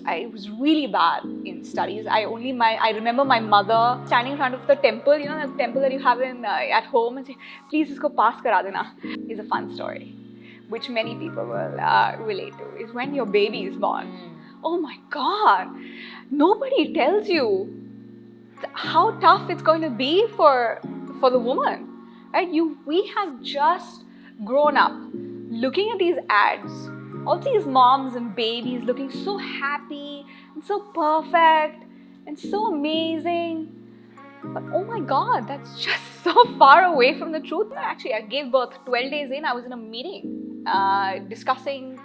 I was really bad in studies. I remember my mother standing in front of the temple, you know, the temple that you have in at home, and say, "Please, isko pass kara dena." Is a fun story, which many people will relate to. Is when your baby is born. Oh my God! Nobody tells you how tough it's going to be for the woman, right? We have just grown up looking at these ads, all these moms and babies looking so happy and so perfect and so amazing. But oh my God, that's just so far away from the truth. Actually, I gave birth 12 days in. I was in a meeting discussing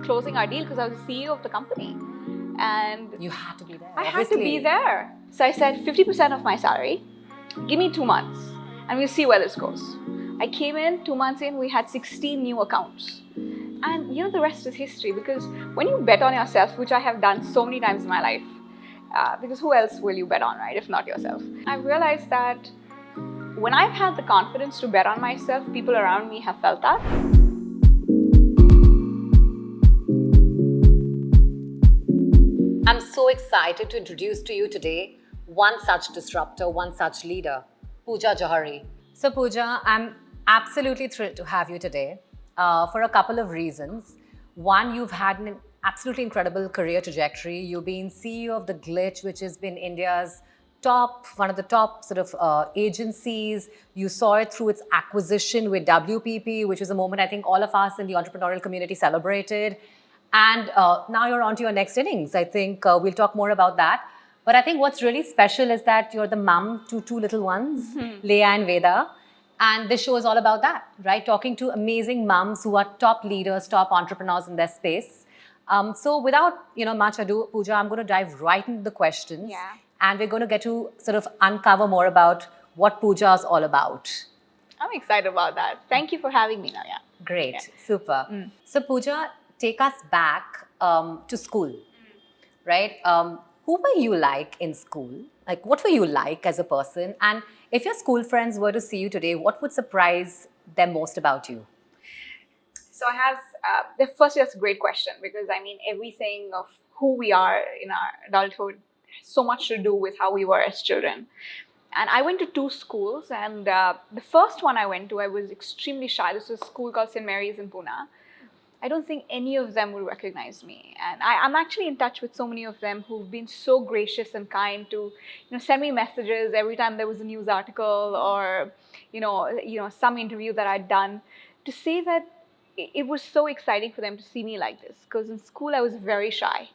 closing our deal because I was the CEO of the company. And you had to be there. I had to be there. So I said 50% of my salary, give me 2 months and we'll see where this goes. I came in, 2 months in, we had 16 new accounts. And you know, the rest is history, because when you bet on yourself, which I have done so many times in my life, because who else will you bet on, right, if not yourself? I've realized that when I've had the confidence to bet on myself, people around me have felt that. I'm so excited to introduce to you today one such disruptor, one such leader, Pooja Jauhari. So Pooja, I'm absolutely thrilled to have you today for a couple of reasons. One, you've had an absolutely incredible career trajectory. You've been CEO of the Gitch, which has been India's one of the top sort of agencies. You saw it through its acquisition with WPP, which was a moment I think all of us in the entrepreneurial community celebrated. And now you're on to your next innings. I think we'll talk more about that. But I think what's really special is that you're the mum to two little ones, Leah and Veda. And this show is all about that, right? Talking to amazing mums who are top leaders, top entrepreneurs in their space. So without much ado, Pooja, I'm going to dive right into the questions. Yeah. And we're going to get to sort of uncover more about what Pooja is all about. I'm excited about that. Thank you for having me, Naiyya. Great, Yeah. super. So Pooja, take us back to school, right? Who were you like in school? Like, what were you like as a person? And if your school friends were to see you today, what would surprise them most about you? So I have, firstly, that's a great question, because I mean, everything of who we are in our adulthood has so much to do with how we were as children. And I went to 2 schools, and the first one I went to, I was extremely shy. This was a school called St. Mary's in Pune. I don't think any of them would recognize me. And I'm actually in touch with so many of them who've been so gracious and kind to, send me messages every time there was a news article or, some interview that I'd done, to say that it was so exciting for them to see me like this. Because in school, I was very shy.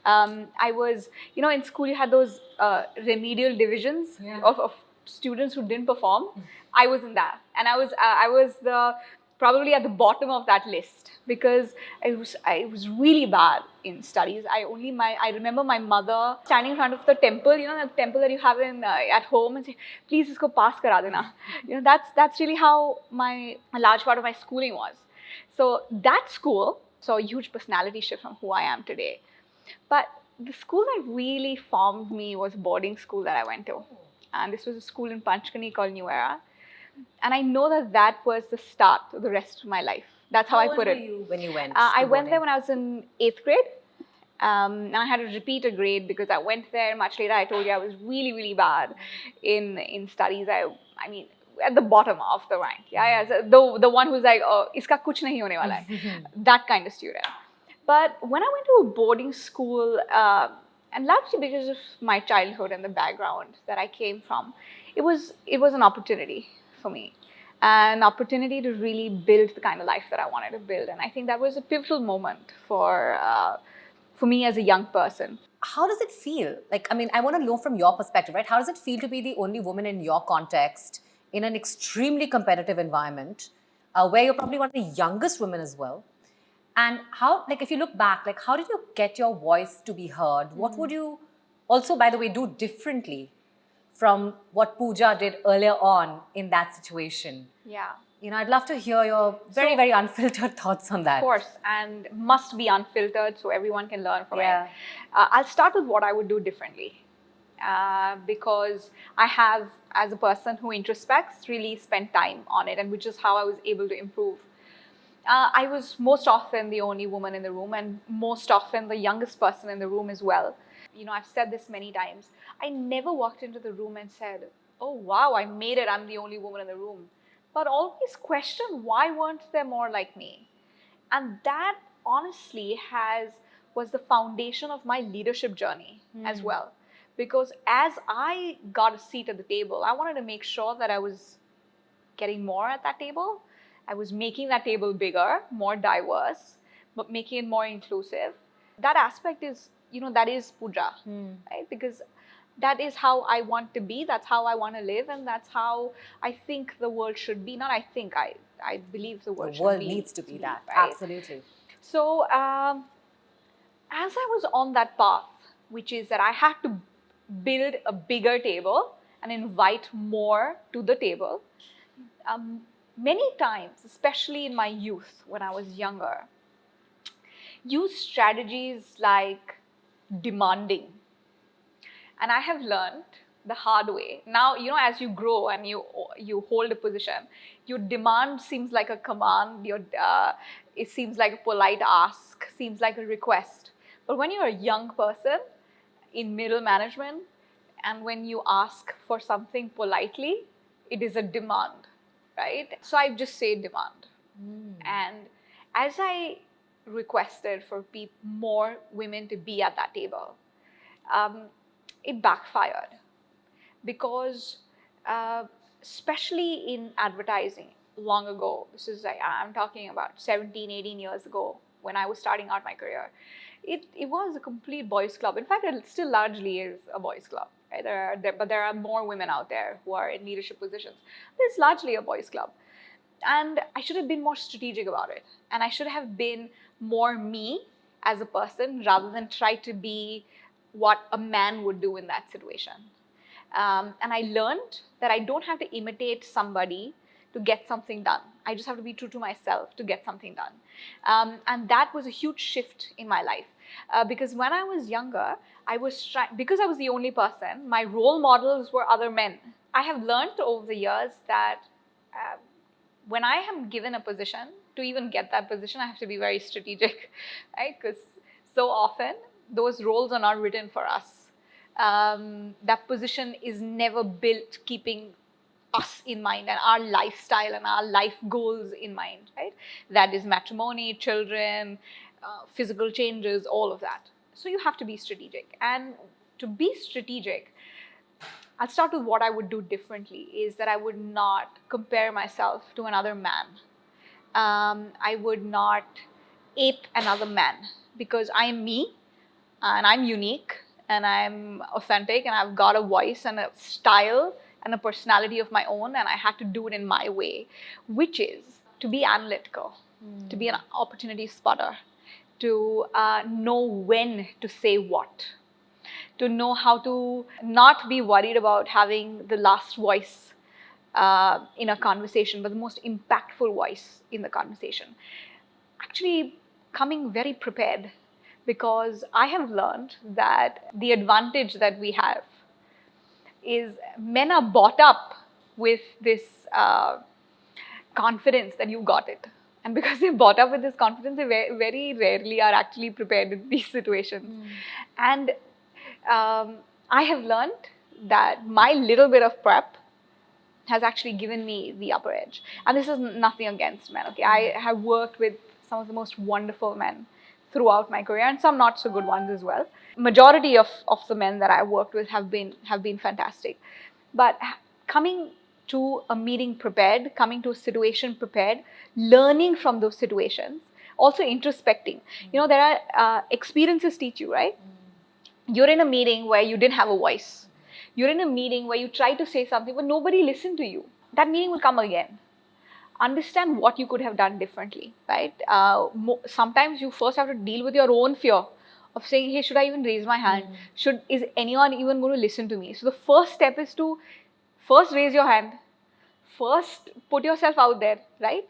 I was, in school, you had those remedial divisions of students who didn't perform. I was in that. And I was probably at the bottom of that list, because I was really bad in studies. I remember my mother standing in front of the temple, the temple that you have in at home, and say, "Please, isko pass kara dena." That's really how a large part of my schooling was. So that school saw a huge personality shift from who I am today. But the school that really formed me was a boarding school that I went to, and this was a school in Panchkani called New Era. And I know that was the start of the rest of my life. That's how I put it. How old were you when you went? I went there when I was in 8th grade. And I had to repeat a grade because I went there much later. I told you I was really, really bad in studies. I mean, at the bottom of the rank. Yeah. So the one who's like, oh, iska kuch nahi hone wala hai. That kind of student. But when I went to a boarding school, and largely because of my childhood and the background that I came from, it was an opportunity for me, an opportunity to really build the kind of life that I wanted to build. And I think that was a pivotal moment for me as a young person. How does it feel? Like, I mean, I want to know from your perspective, right? How does it feel to be the only woman in your context in an extremely competitive environment where you're probably one of the youngest women as well? And how, like, if you look back, like, how did you get your voice to be heard? What would you also, by the way, do differently from what Pooja did earlier on in that situation? Yeah. I'd love to hear your very, very unfiltered thoughts on that. Of course, and must be unfiltered so everyone can learn from it. I'll start with what I would do differently. Because I have, as a person who introspects, really spent time on it, and which is how I was able to improve. I was most often the only woman in the room, and most often the youngest person in the room as well. I've said this many times. I never walked into the room and said, "Oh wow, I made it, I'm the only woman in the room." But always questioned, why weren't there more like me? And that honestly was the foundation of my leadership journey as well. Because as I got a seat at the table, I wanted to make sure that I was getting more at that table. I was making that table bigger, more diverse, but making it more inclusive. That aspect is, that is Pooja, right? Because that is how I want to be, that's how I want to live, and that's how I think the world should be. Not I think, I believe the world should be. Needs to be that, right? absolutely. So as I was on that path, which is that I had to build a bigger table and invite more to the table, many times, especially in my youth when I was younger, use strategies like demanding. And I have learned the hard way. Now, as you grow and you hold a position, your demand seems like a command, it seems like a polite ask, seems like a request. But when you're a young person in middle management, and when you ask for something politely, it is a demand, right? So I just say demand. And as I requested for more women to be at that table, it backfired. Because especially in advertising long ago, I'm talking about 17, 18 years ago when I was starting out my career, it was a complete boys club. In fact, it still largely is a boys club. Right? But there are more women out there who are in leadership positions. But it's largely a boys club. And I should have been more strategic about it. And I should have been more me as a person rather than try to be what a man would do in that situation. And I learned that I don't have to imitate somebody to get something done. I just have to be true to myself to get something done. And that was a huge shift in my life. Because when I was younger, because I was the only person, my role models were other men. I have learned over the years that when I am given a position, to even get that position, I have to be very strategic, right? Because so often those roles are not written for us. That position is never built keeping us in mind and our lifestyle and our life goals in mind, right? That is matrimony, children, physical changes, all of that. So you have to be strategic. And to be strategic, I'll start with what I would do differently, is that I would not compare myself to another man. I would not ape another man, because I am me and I'm unique and I'm authentic and I've got a voice and a style and a personality of my own, and I had to do it in my way, which is to be analytical, to be an opportunity spotter, to know when to say what, to know how to not be worried about having the last voice in a conversation, but the most impactful voice in the conversation. Actually, coming very prepared, because I have learned that the advantage that we have is men are bought up with this confidence that you got it. And because they're bought up with this confidence, they very rarely are actually prepared in these situations. And I have learned that my little bit of prep has actually given me the upper edge. And this is nothing against men, okay? I have worked with some of the most wonderful men throughout my career, and some not so good ones as well. Majority of the men that I worked with have been fantastic. But coming to a meeting prepared, coming to a situation prepared, learning from those situations, also introspecting. There are experiences teach you, right? You're in a meeting where you didn't have a voice. You're in a meeting where you tried to say something, but nobody listened to you. That meeting will come again. Understand what you could have done differently, right? Sometimes you first have to deal with your own fear of saying, hey, should I even raise my hand? Is anyone even going to listen to me? So the first step is to first raise your hand. First put yourself out there, right?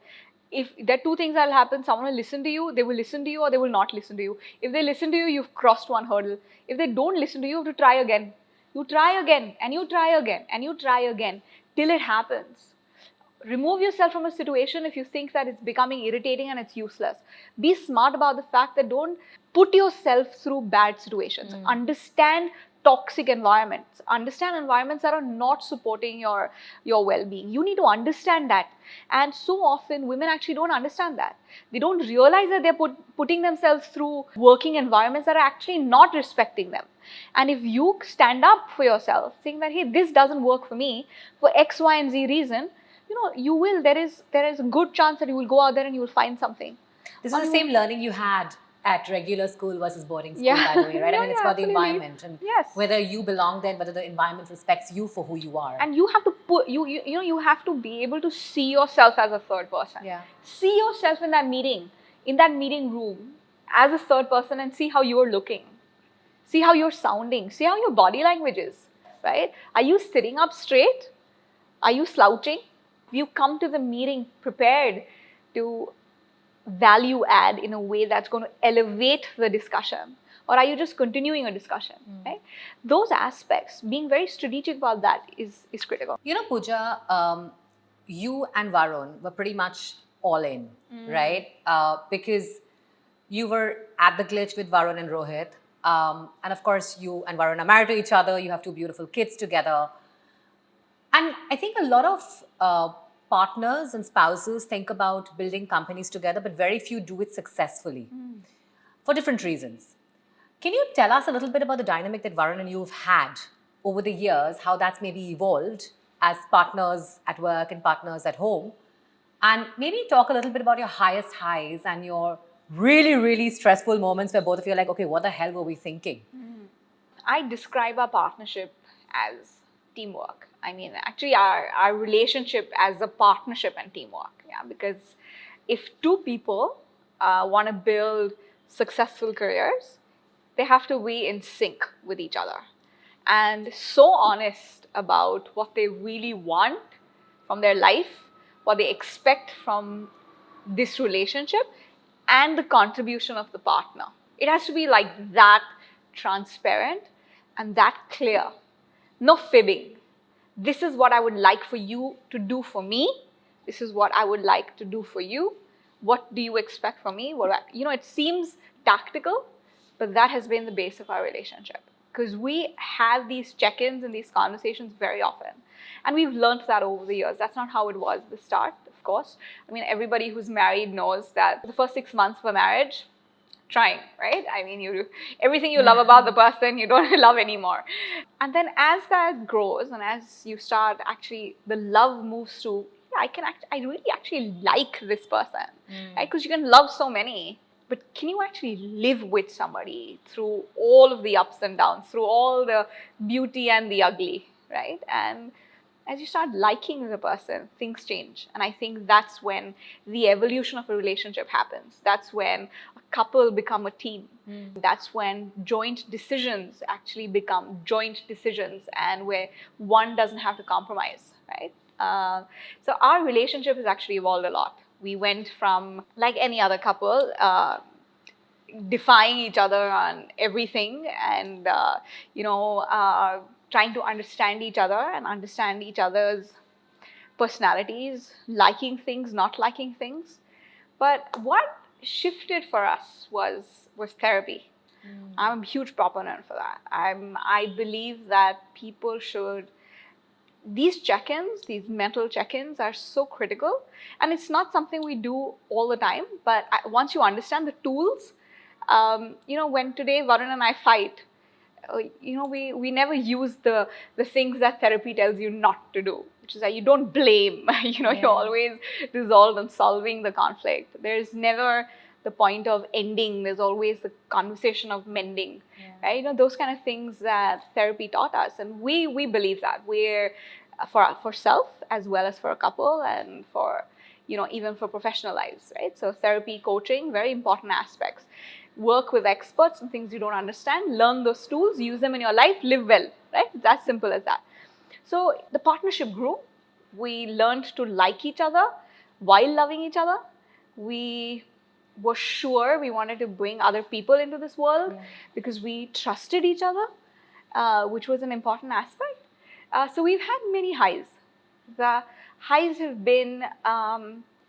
If there are two things that will happen, someone will listen to you, they will listen to you, or they will not listen to you. If they listen to you, you've crossed one hurdle. If they don't listen to you, you have to try again. You try again, and you try again, and you try again, till it happens. remove yourself from a situation if you think that it's becoming irritating and it's useless. Be smart about the fact that don't put yourself through bad situations. Understand toxic environments. Understand environments that are not supporting your well-being. You need to understand that. And so often women actually don't understand that. They don't realize that they're putting themselves through working environments that are actually not respecting them. And if you stand up for yourself, saying that, hey, this doesn't work for me for X, Y, and Z reason, you will. There is a good chance that you will go out there and you will find something. This is the same learning you had at regular school versus boarding school, by the way, right? I mean, it's about the environment and whether you belong there, whether the environment respects you for who you are. And you have to you have to be able to see yourself as a third person. See yourself in that meeting room as a third person and see how you're looking. See how you're sounding. See how your body language is, right? Are you sitting up straight? Are you slouching? You come to the meeting prepared to value add in a way that's going to elevate the discussion, or are you just continuing a discussion, right? Those aspects, being very strategic about that is critical. Pooja, you and Varun were pretty much all in, right? Because you were at the Glitch with Varun and Rohit, and of course you and Varun are married to each other. You have 2 beautiful kids together. And I think a lot of partners and spouses think about building companies together, but very few do it successfully for different reasons. Can you tell us a little bit about the dynamic that Varun and you have had over the years, how that's maybe evolved as partners at work and partners at home? And maybe talk a little bit about your highest highs and your really, really stressful moments where both of you are like, okay, what the hell were we thinking? I describe our partnership as teamwork. I mean, actually our relationship as a partnership and teamwork. Because if 2 people want to build successful careers, they have to be in sync with each other and so honest about what they really want from their life, what they expect from this relationship, and the contribution of the partner. It has to be like that transparent and that clear. No fibbing. This is what I would like for you to do for me. This is what I would like to do for you. What do you expect from me? It seems tactical, but that has been the base of our relationship. Because we have these check-ins and these conversations very often. And we've learned that over the years. That's not how it was at the start, of course. I mean, everybody who's married knows that the first 6 months of a marriage, trying, right? I mean, everything you love about the person, you don't love anymore. And then as that grows and as you start actually, the love moves to, I really actually like this person, right? Because you can love so many, but can you actually live with somebody through all of the ups and downs, through all the beauty and the ugly, right? And as you start liking the person, things change. And I think that's when the evolution of a relationship happens. That's when a couple become a team. That's when joint decisions actually become joint decisions and where one doesn't have to compromise, right? So our relationship has actually evolved a lot. We went from, like any other couple, defying each other on everything and, trying to understand each other and understand each other's personalities, liking things, not liking things. But what shifted for us was therapy. I'm a huge proponent for that. I believe that people should, these check-ins, these mental check-ins are so critical. And it's not something we do all the time, but once you understand the tools, when today Varun and I fight, we never use the things that therapy tells you not to do, which is that you don't blame, you always resolve and solving the conflict. There's never the point of ending. There's always the conversation of mending, right? Those kind of things that therapy taught us. And we believe that we're for self as well as for a couple and for, even for professional lives, right? So therapy, coaching, very important aspects. Work with experts on things you don't understand, learn those tools, use them in your life, live well, right? It's as simple as that. So the partnership grew. We learned to like each other while loving each other. We were sure we wanted to bring other people into this world because we trusted each other, which was an important aspect. So we've had many highs. The highs have been,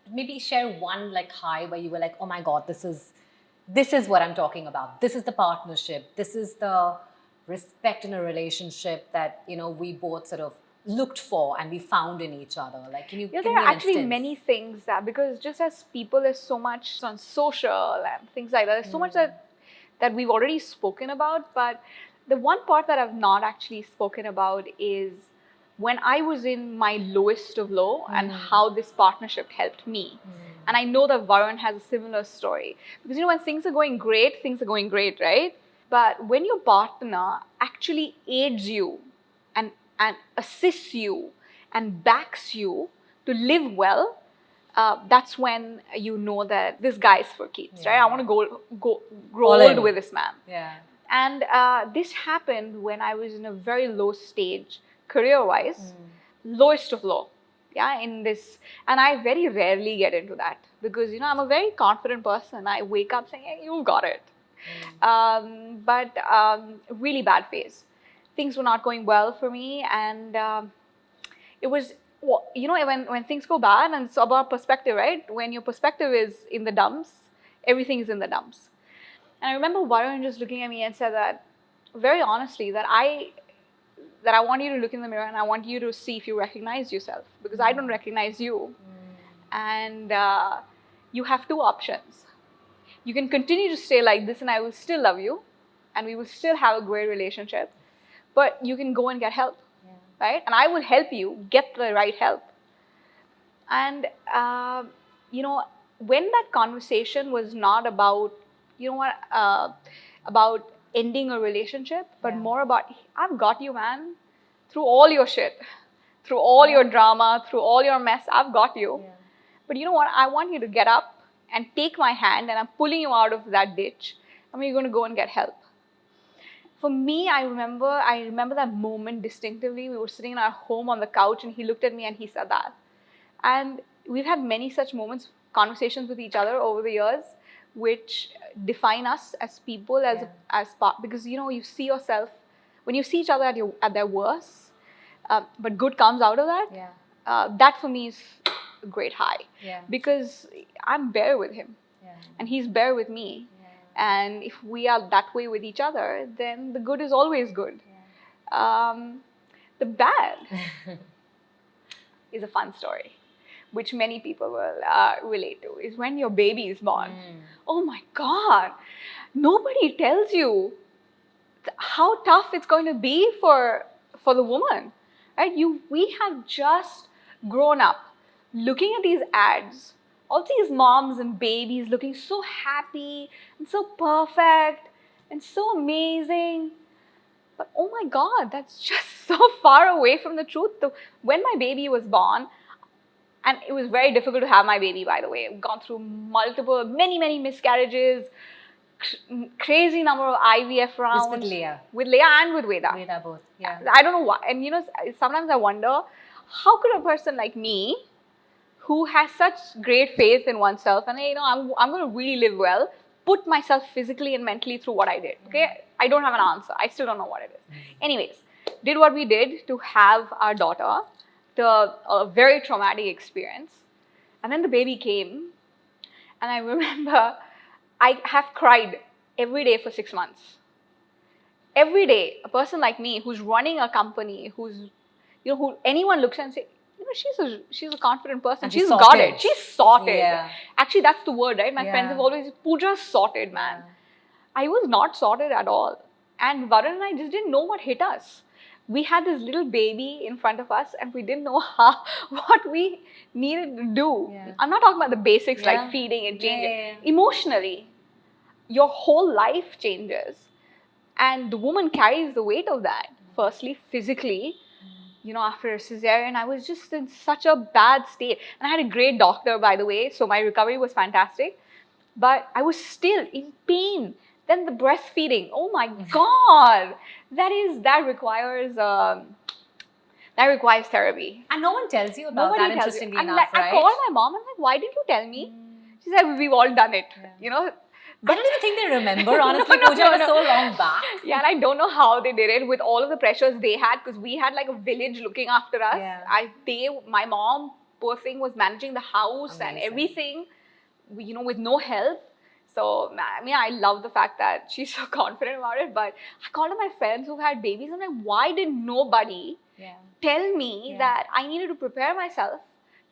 Maybe share one like high where you were like, oh my God, this is what I'm talking about. This is the partnership. This is the respect in a relationship that, we both sort of looked for and we found in each other. Like, can you give there me are an actually instance? many things that, because just as people, there's so much on social and things like that. There's so much that we've already spoken about, but the one part that I've not actually spoken about is when I was in my lowest of low and how this partnership helped me. And I know that Varun has a similar story. Because when things are going great, right? But when your partner actually aids you and assists you and backs you to live well, that's when you know that this guy is for keeps, right? I want to grow old with this man. Yeah. And this happened when I was in a very low stage, career-wise, lowest of low. Yeah, in this, and I very rarely get into that because I'm a very confident person. I wake up saying, "Hey, you've got it." But really bad phase. Things were not going well for me, and it was, when things go bad, and it's about perspective, right? When your perspective is in the dumps, everything is in the dumps. And I remember Varun just looking at me and said that, very honestly, that I want you to look in the mirror and I want you to see if you recognize yourself, because I don't recognize you. And you have two options. You can continue to stay like this and I will still love you and we will still have a great relationship, but you can go and get help, right? And I will help you get the right help. And, when that conversation was not about, about ending a relationship, but more about, I've got you, man, through all your shit, through all your drama, through all your mess, I've got you. But you know what? I want you to get up and take my hand, and I'm pulling you out of that ditch, and we're going to go and get help. For me, I remember that moment distinctively. We were sitting in our home on the couch, and he looked at me and he said that. And we've had many such moments, conversations with each other over the years, which define us as people, as part, because you see yourself when you see each other at their worst, but good comes out of that. That for me is a great high, because I'm bare with him, and he's bare with me, and if we are that way with each other, then the good is always good. The bad is a fun story, which many people will relate to, is when your baby is born. Oh my God, nobody tells you how tough it's going to be for the woman, right? We have just grown up looking at these ads, all these moms and babies looking so happy and so perfect and so amazing. But oh my God, that's just so far away from the truth. When my baby was born, and it was very difficult to have my baby, by the way. I've gone through many miscarriages, crazy number of IVF rounds. With Leah. With Leah and with Veda. Veda both, yeah. I don't know why. And sometimes I wonder, how could a person like me, who has such great faith in oneself, and I'm going to really live well, put myself physically and mentally through what I did, okay? I don't have an answer. I still don't know what it is. Anyways, did what we did to have our daughter, a very traumatic experience. And then the baby came, and I remember I have cried every day for 6 months. Every day, a person like me who's running a company, who anyone looks at and say, she's a confident person. And she's got it. She's sorted. Yeah. Actually, that's the word, right? My friends have always said, Pooja's sorted, man. I was not sorted at all. And Varun and I just didn't know what hit us. We had this little baby in front of us and we didn't know what we needed to do. I'm not talking about the basics like feeding and changing. Emotionally, your whole life changes. And the woman carries the weight of that. Firstly, physically, after a cesarean, I was just in such a bad state. And I had a great doctor, by the way, so my recovery was fantastic. But I was still in pain. Then the breastfeeding, oh my God, that requires therapy. And no one tells you about that, interestingly enough, right? I called my mom, I'm like, why didn't you tell me? She said, we've all done it, But I don't even think they remember, honestly, Pooja, it was so long back. Yeah, and I don't know how they did it with all of the pressures they had, because we had like a village looking after us. My mom poor thing was managing the house and everything, with no help. So, I mean, I love the fact that she's so confident about it. But I called up my friends who've had babies. I'm like, why did nobody tell me that I needed to prepare myself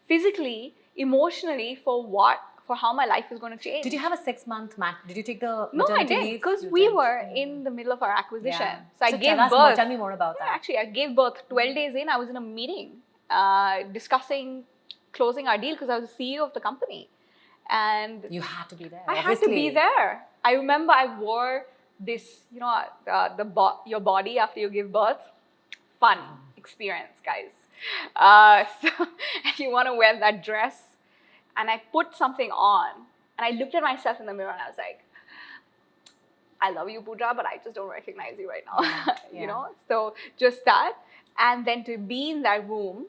physically, emotionally for how my life is going to change? Did you have a 6-month Did you take the No, I maternity didn't, leave? because we were in the middle of our acquisition. So I gave tell us birth. more. Tell me more about that. Actually, I gave birth 12 days in. I was in a meeting discussing closing our deal because I was the CEO of the company. And you had to be there. I had to be there. I remember I wore this, your body after you give birth. Fun experience, guys. So and you want to wear that dress. And I put something on. And I looked at myself in the mirror and I was like, I love you, Pooja, but I just don't recognize you right now. So just that. And then to be in that room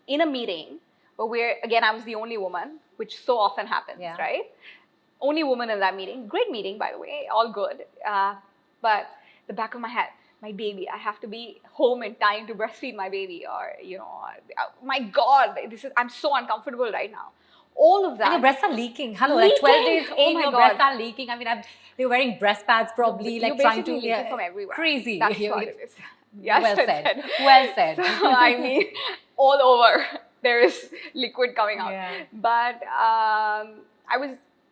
in a meeting where, again, I was the only woman, which so often happens, right? Only woman in that meeting. Great meeting, by the way, all good. But the back of my head, my baby, I have to be home in time to breastfeed my baby, or, my God, I'm so uncomfortable right now. All of that. And your breasts are leaking. Hello, like 12 days in, your breasts are leaking. I mean, they were wearing breast pads probably, like trying to... You're basically from everywhere. Crazy. That's what it is. Yes, well said. Well said. So, I mean, all over there is liquid coming out. But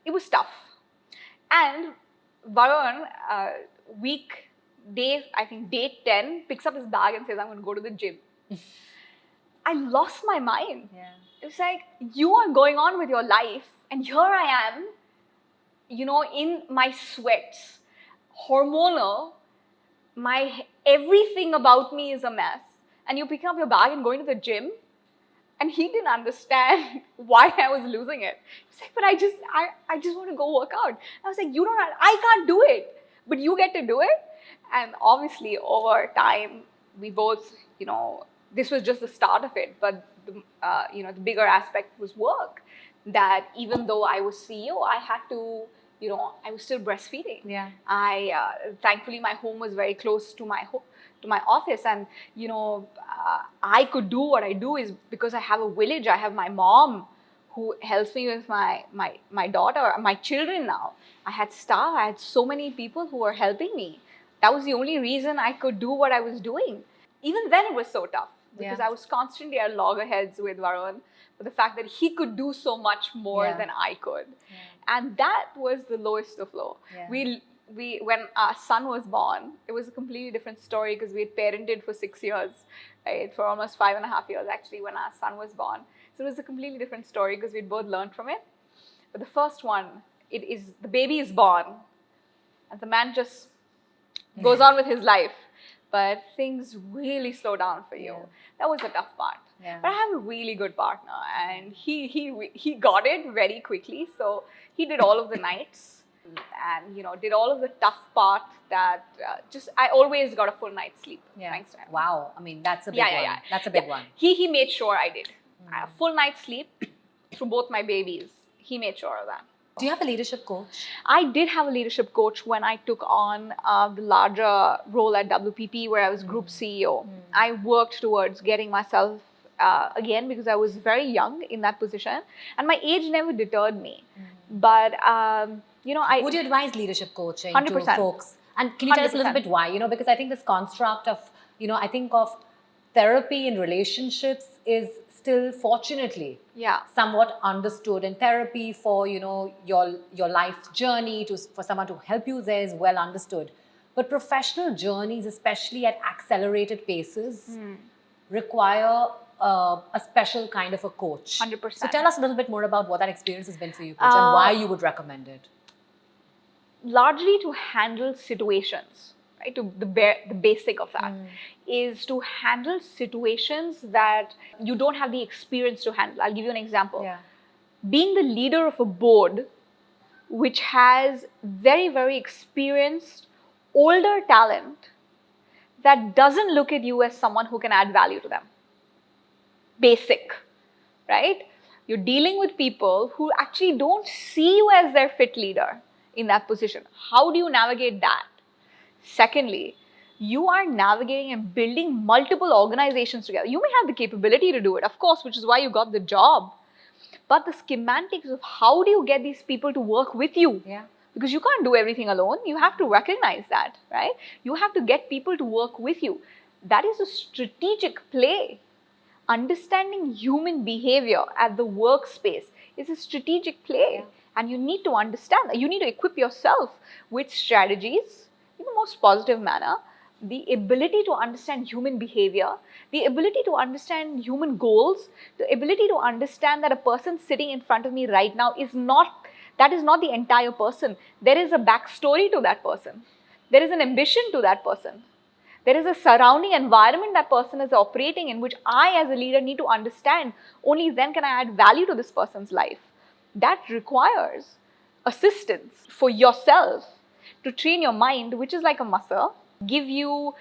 it was tough. And Varun, day 10, picks up his bag and says, I'm going to go to the gym. I lost my mind. It was like, you are going on with your life, and here I am, in my sweats, hormonal, everything about me is a mess, and you're picking up your bag and going to the gym. And he didn't understand why I was losing it. He was like, but I just want to go work out. I was like, I can't do it, but you get to do it. And obviously over time, we both, this was just the start of it, but the bigger aspect was work. That even though I was CEO, I had to, I was still breastfeeding. Thankfully my home was very close to my office, and I could do what I do is because I have a village. I have my mom who helps me with my daughter, my children now. I had staff. I had so many people who were helping me. That was the only reason I could do what I was doing. Even then it was so tough because I was constantly at loggerheads with Varun for the fact that he could do so much more than I could. And that was the lowest of low. When our son was born, it was a completely different story because we had parented for 6 years, right? For almost 5.5 years actually when our son was born. So it was a completely different story because we'd both learned from it. But the first one, the baby is born and the man just goes on with his life. But things really slow down for you. That was the tough part. But I have a really good partner, and he got it very quickly. So he did all of the nights and did all of the tough part that I always got a full night's sleep thanks to him. Wow, I mean that's a big one. That's a big one. He made sure I did a full night's sleep through both my babies. He made sure of that. Do you have a leadership coach? I did have a leadership coach when I took on the larger role at WPP where I was group CEO. I worked towards getting myself, again, because I was very young in that position. And my age never deterred me. But, would you advise leadership coaching 100%. to folks? And can you tell us a little bit why? Because I think this construct of, I think of therapy in relationships is still, fortunately, somewhat understood, and therapy for your life's journey for someone to help you there is well understood. But professional journeys, especially at accelerated paces, require a special kind of a coach. 100%. So tell us a little bit more about what that experience has been for you, Pooja, and why you would recommend it. Largely to handle situations. Right, the basic of that is to handle situations that you don't have the experience to handle. I'll give you an example. Being the leader of a board which has very, very experienced older talent that doesn't look at you as someone who can add value to them. Basic, right? You're dealing with people who actually don't see you as their fit leader in that position. How do you navigate that? Secondly, You are navigating and building multiple organizations together. You may have the capability to do it, of course, which is why you got the job. But the schematics of how do you get these people to work with you? Yeah. Because you can't do everything alone. You have to recognize that, right? You have to get people to work with you. That is a strategic play. Understanding human behavior at the workspace is a strategic play. Yeah. And you need to understand that. You need to equip yourself with strategies in the most positive manner, the ability to understand human behavior, the ability to understand human goals, the ability to understand that a person sitting in front of me right now is not the entire person. There is a backstory to that person. There is an ambition to that person. There is a surrounding environment that person is operating in, which I as a leader need to understand. Only then can I add value to this person's life. That requires assistance for yourself to train your mind, which is like a muscle, give you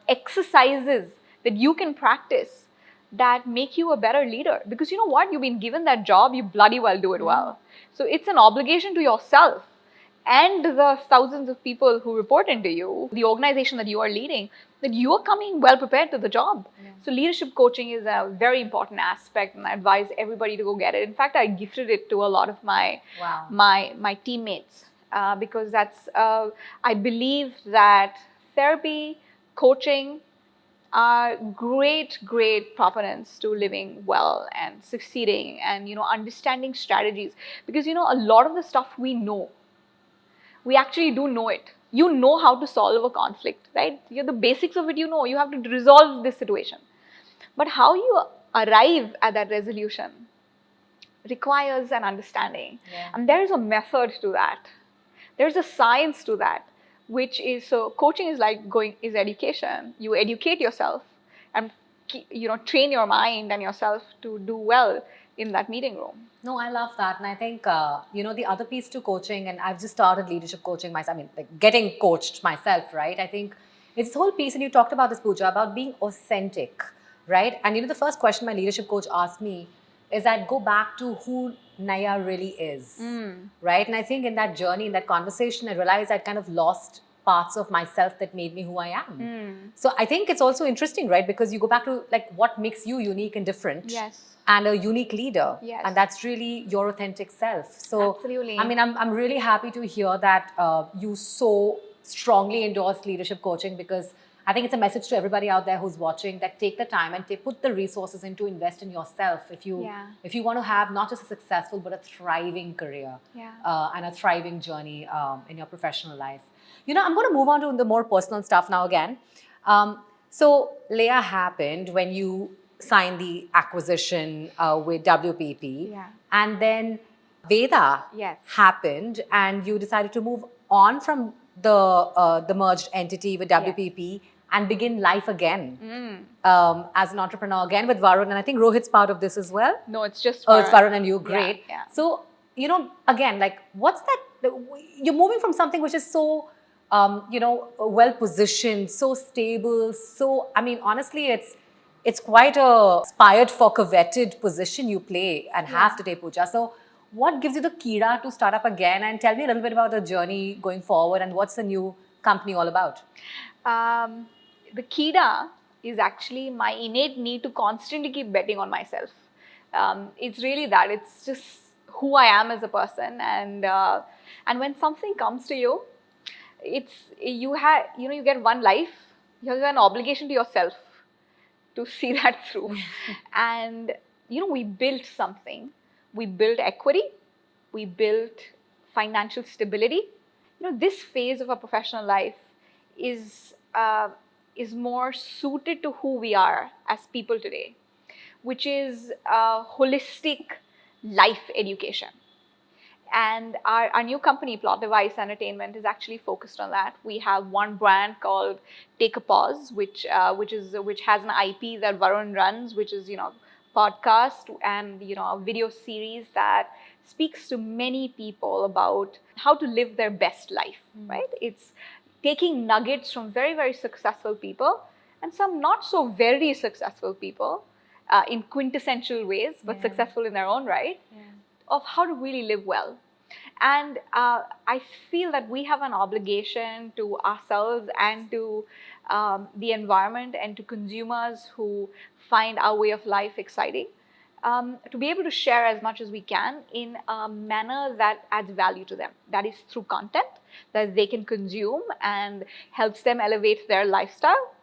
exercises that you can practice that make you a better leader. Because you know what? You've been given that job, you bloody well do it well. So it's an obligation to yourself and the thousands of people who report into you, the organization that you are leading, that you are coming well prepared to the job. Yeah. So leadership coaching is a very important aspect, and I advise everybody to go get it. In fact, I gifted it to a lot of my my teammates because that's I believe that therapy, coaching are great proponents to living well and succeeding and understanding strategies, because a lot of the stuff we actually do know it. You know how to solve a conflict, right? The basics of it, you have to resolve this situation. But how you arrive at that resolution requires an understanding. Yeah. And there is a method to that. There's a science to that, which is, so coaching is education. You educate yourself and train your mind and yourself to do well in that meeting room. No, I love that. And I think, the other piece to coaching, and I've just started leadership coaching myself, getting coached myself, right? I think it's the whole piece, and you talked about this, Pooja, about being authentic, right? And the first question my leadership coach asked me is that go back to who Naiyya really is, right? And I think in that journey, in that conversation, I realized I'd kind of lost parts of myself that made me who I am. So I think it's also interesting, right? Because you go back to what makes you unique and different. Yes. And a unique leader. Yes. And that's really your authentic self. So, absolutely. I'm really happy to hear that you so strongly endorse leadership coaching, because I think it's a message to everybody out there who's watching that take the time and put the resources in to invest in yourself if you want to have not just a successful but a thriving career and a thriving journey in your professional life. I'm going to move on to the more personal stuff now again. So Leia happened when you signed the acquisition with WPP, and then Veda happened, and you decided to move on from the merged entity with WPP and begin life again as an entrepreneur again with Varun, and I think Rohit's part of this as well. No, it's just Varun. Oh, it's Varun and you. Great. Yeah. So again, what's that? You're moving from something which is so well positioned, so stable, so honestly, it's quite a aspired for coveted position you play and have today, Pooja. So what gives you the keeda to start up again? And tell me a little bit about the journey going forward and what's the new company all about? The keeda is actually my innate need to constantly keep betting on myself. It's really that. It's just who I am as a person. And when something comes to you, you get one life. You have an obligation to yourself to see that through. And we built something. We built equity. We built financial stability. This phase of our professional life is more suited to who we are as people today, which is holistic life education. And our new company, Plot Device Entertainment, is actually focused on that. We have one brand called Take a Pause, which has an IP that Varun runs, which is podcast and a video series that speaks to many people about how to live their best life. Right? It's taking nuggets from very, very successful people and some not so very successful people in quintessential ways, but successful in their own right. Of how to really live well. And I feel that we have an obligation to ourselves and to the environment and to consumers who find our way of life exciting, to be able to share as much as we can in a manner that adds value to them. That is through content that they can consume and helps them elevate their lifestyle,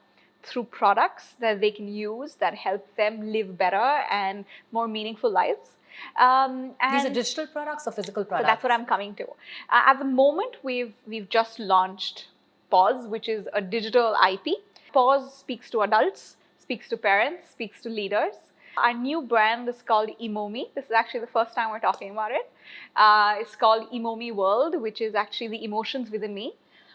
through products that they can use that help them live better and more meaningful lives. These are digital products or physical products? So that's what I'm coming to. At the moment, we've just launched Pause, which is a digital IP. Pause speaks to adults, speaks to parents, speaks to leaders. Our new brand is called EMoMee. This is actually the first time we're talking about it. It's called EMoMee World, which is actually the emotions within me,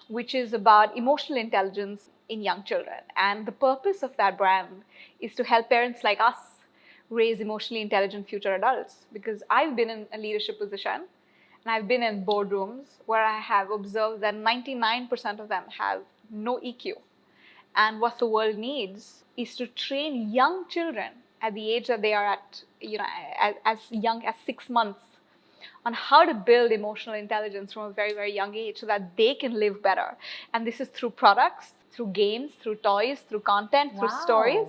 which is about emotional intelligence in young children. And the purpose of that brand is to help parents like us raise emotionally intelligent future adults. Because I've been in a leadership position and I've been in boardrooms where I have observed that 99% of them have no EQ. And what the world needs is to train young children at the age that they are at, as young as 6 months, on how to build emotional intelligence from a very, very young age so that they can live better. And this is through products, through games, through toys, through content, through stories.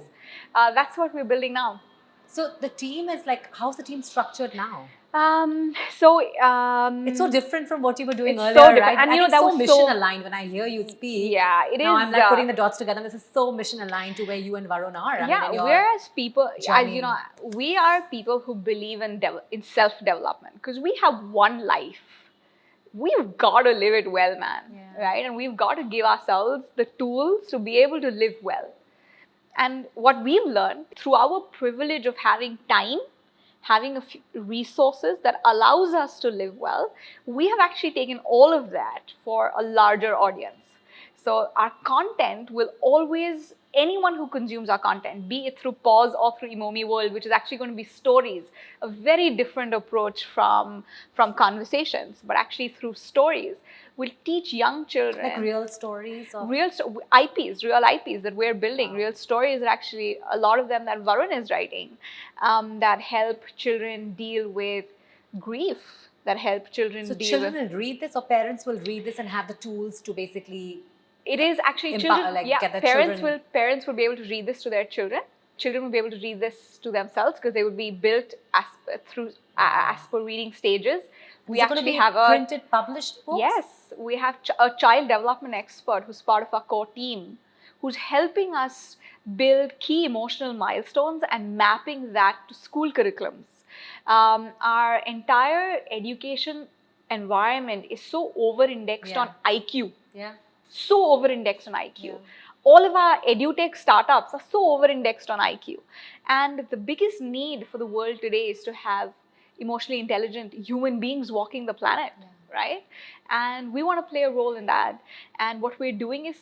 That's what we're building now. So the team is like, how's the team structured now? It's so different from what you were doing earlier, so right? And that was so mission aligned when I hear you speak. Yeah, it now is. I'm like putting the dots together. This is so mission aligned to where you and Varun are. Whereas people, we are people who believe in self-development because we have one life. We've got to live it well, man. Right? And we've got to give ourselves the tools to be able to live well. And what we've learned through our privilege of having time, having a few resources that allows us to live well, we have actually taken all of that for a larger audience. So our content will always, anyone who consumes our content, be it through Pause or through EMoMee World, which is actually going to be stories, a very different approach from conversations, but actually through stories, will teach young children. Like real stories? IPs, real IPs that we're building, real stories that actually, a lot of them that Varun is writing, that help children deal with grief, that help children deal with... So children will read this or parents will read this and have the tools to basically... It is actually children, parents will be able to read this to their children. Children will be able to read this to themselves because they will be built as per reading stages. We actually have a printed, published books? Yes, we have a child development expert who's part of our core team, who's helping us build key emotional milestones and mapping that to school curriculums. Our entire education environment is so over-indexed on IQ. So over-indexed on IQ. All of our edutech startups are so over-indexed on IQ. And the biggest need for the world today is to have emotionally intelligent human beings walking the planet, right? And we want to play a role in that. And what we're doing is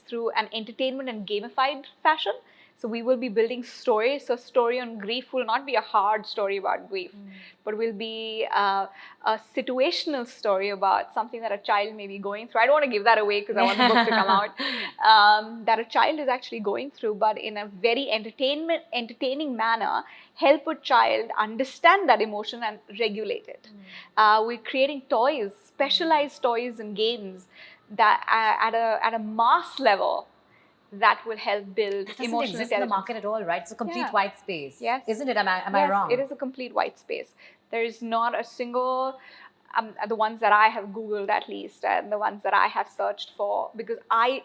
through an entertainment and gamified fashion. So we will be building stories. So story on grief will not be a hard story about grief, but will be a situational story about something that a child may be going through. I don't want to give that away because I want the book to come out. That a child is actually going through, but in a very entertaining manner, help a child understand that emotion and regulate it. We're creating toys, specialized toys and games that at a mass level that will help build emotional intelligence. It doesn't exist in the market at all, right? It's a complete white space. Yes. Isn't it? Am I wrong? It is a complete white space. There is not a single, the ones that I have Googled at least, and the ones that I have searched for, because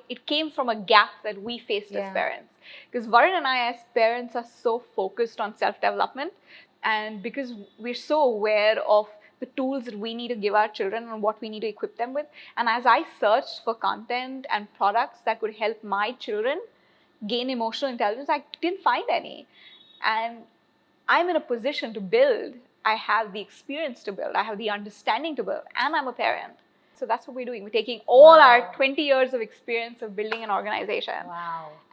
it came from a gap that we faced as parents. Because Varun and I as parents are so focused on self-development, and because we're so aware of the tools that we need to give our children and what we need to equip them with. And as I searched for content and products that could help my children gain emotional intelligence, I didn't find any. And I'm in a position to build. I have the experience to build. I have the understanding to build. And I'm a parent. So that's what we're doing. We're taking all our 20 years of experience of building an organization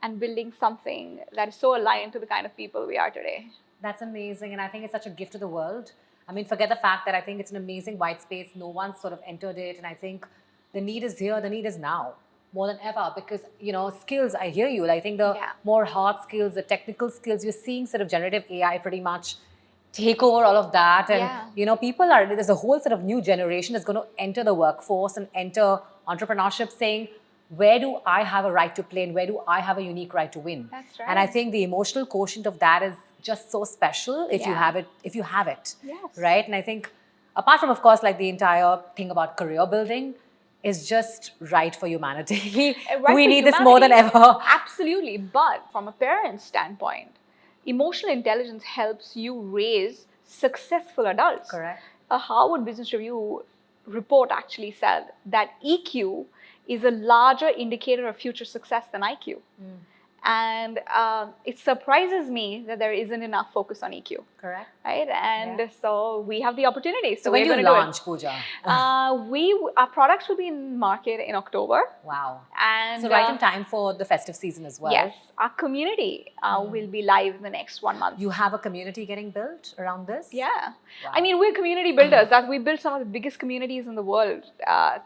and building something that is so aligned to the kind of people we are today. That's amazing. And I think it's such a gift to the world. I mean, forget the fact that I think it's an amazing white space. No one's sort of entered it. And I think the need is here. The need is now more than ever because, skills, I hear you. I think the more hard skills, the technical skills, you're seeing sort of generative AI pretty much take over all of that. And, Yeah. there's a whole sort of new generation that's going to enter the workforce and enter entrepreneurship saying, where do I have a right to play and where do I have a unique right to win? That's right. And I think the emotional quotient of that is just so special if you have it, Yes. right? And I think apart from, of course, like the entire thing about career building is just right for humanity. Right We for need this more than humanity. ever. Absolutely. But from a parent's standpoint, emotional intelligence helps you raise successful adults. Correct. A Harvard Business Review report actually said that EQ is a larger indicator of future success than IQ. And it surprises me that there isn't enough focus on EQ. Correct. Right? And so we have the opportunity. So when do you launch, Pooja? Our products will be in market in October. Wow. And so right in time for the festive season as well. Yes. Our community will be live in the next 1 month. You have a community getting built around this? Yeah. Wow. I mean, we're community builders. That we built some of the biggest communities in the world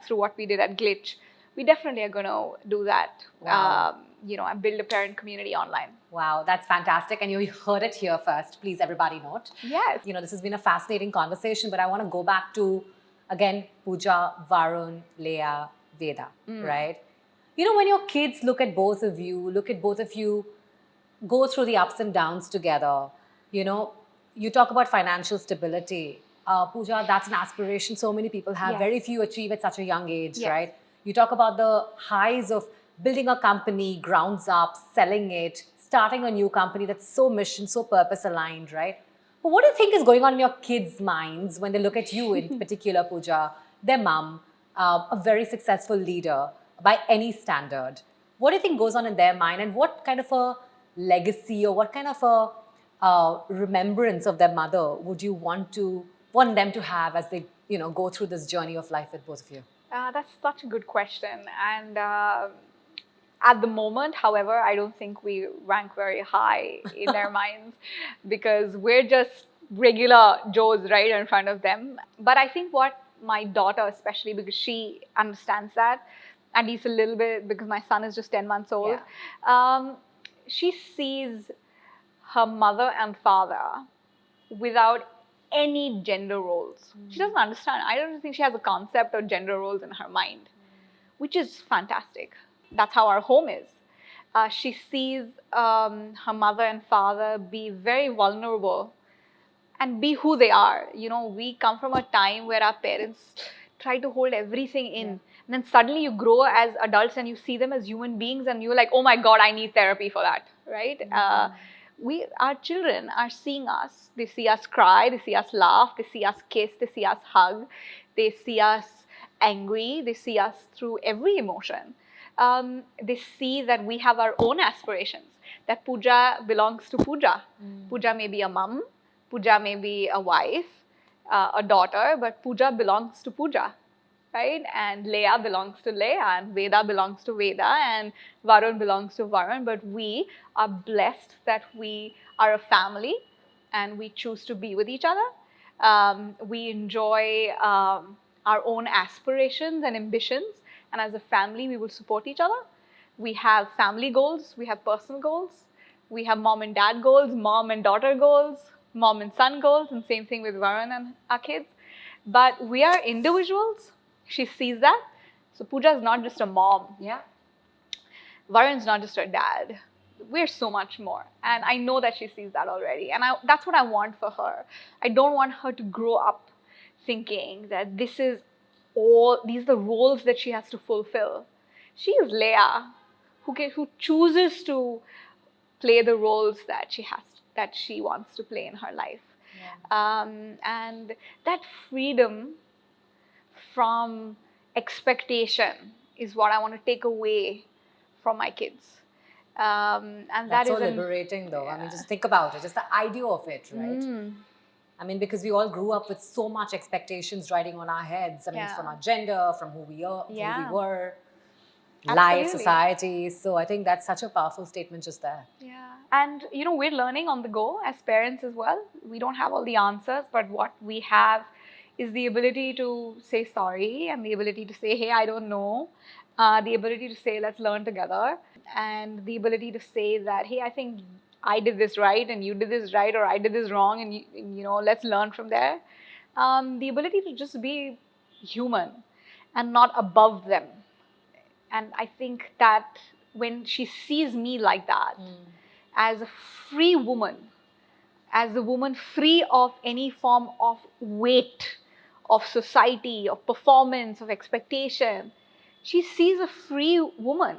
through what we did at Gitch. We definitely are going to do that. Wow. And build a parent community online. Wow, that's fantastic. And you heard it here first. Please, everybody note. Yes. This has been a fascinating conversation, but I want to go back to, again, Pooja, Varun, Leah, Veda, right? When your kids look at both of you go through the ups and downs together, you talk about financial stability. Pooja, that's an aspiration so many people have. Yes. Very few achieve at such a young age, Yes. right? You talk about the highs of building a company, grounds up, selling it, starting a new company that's so mission, so purpose aligned, right? But what do you think is going on in your kids' minds when they look at you in particular, Pooja, their mom, a very successful leader by any standard? What do you think goes on in their mind, and what kind of a legacy or what kind of a remembrance of their mother would you want them to have as they go through this journey of life with both of you? That's such a good question. And at the moment, however, I don't think we rank very high in their minds because we're just regular Joes right in front of them. But I think what my daughter, especially because she understands that, at least a little bit because my son is just 10 months old, she sees her mother and father without any gender roles. She doesn't understand. I don't think she has a concept of gender roles in her mind, which is fantastic. That's how our home is. She sees her mother and father be very vulnerable and be who they are. We come from a time where our parents try to hold everything in. And then suddenly you grow as adults and you see them as human beings and you're like, oh my God, I need therapy for that, right? Our children are seeing us. They see us cry, they see us laugh, they see us kiss, they see us hug, they see us angry, they see us through every emotion. They see that we have our own aspirations, that Pooja belongs to Pooja. Pooja may be a mom, Pooja may be a wife, a daughter, but Pooja belongs to Pooja. Right? And Leah belongs to Leah, and Veda belongs to Veda, and Varun belongs to Varun. But we are blessed that we are a family and we choose to be with each other. We enjoy our own aspirations and ambitions, and as a family, we will support each other. We have family goals, we have personal goals, we have mom and dad goals, mom and daughter goals, mom and son goals, and same thing with Varun and our kids. But we are individuals. She sees that. So Pooja is not just a mom. Yeah. Varun's not just her dad. We're so much more. And I know that she sees that already. And that's what I want for her. I don't want her to grow up thinking that these are the roles that she has to fulfill. She is Leah, who chooses to play the roles that she wants to play in her life. Yeah. And that freedom from expectation is what I want to take away from my kids. And that's so liberating though. Yeah. I mean, just think about it. Just the idea of it, right? I mean, because we all grew up with so much expectations riding on our heads. I mean, from our gender, from who we are, who we were, life, society. So I think that's such a powerful statement just there. Yeah. And, we're learning on the go as parents as well. We don't have all the answers, but what we have is the ability to say sorry and the ability to say, hey, I don't know. The ability to say, let's learn together. And the ability to say that, hey, I think I did this right and you did this right, or I did this wrong and let's learn from there. The ability to just be human and not above them. And I think that when she sees me like that, as a free woman, as a woman free of any form of weight of society, of performance, of expectation, she sees a free woman.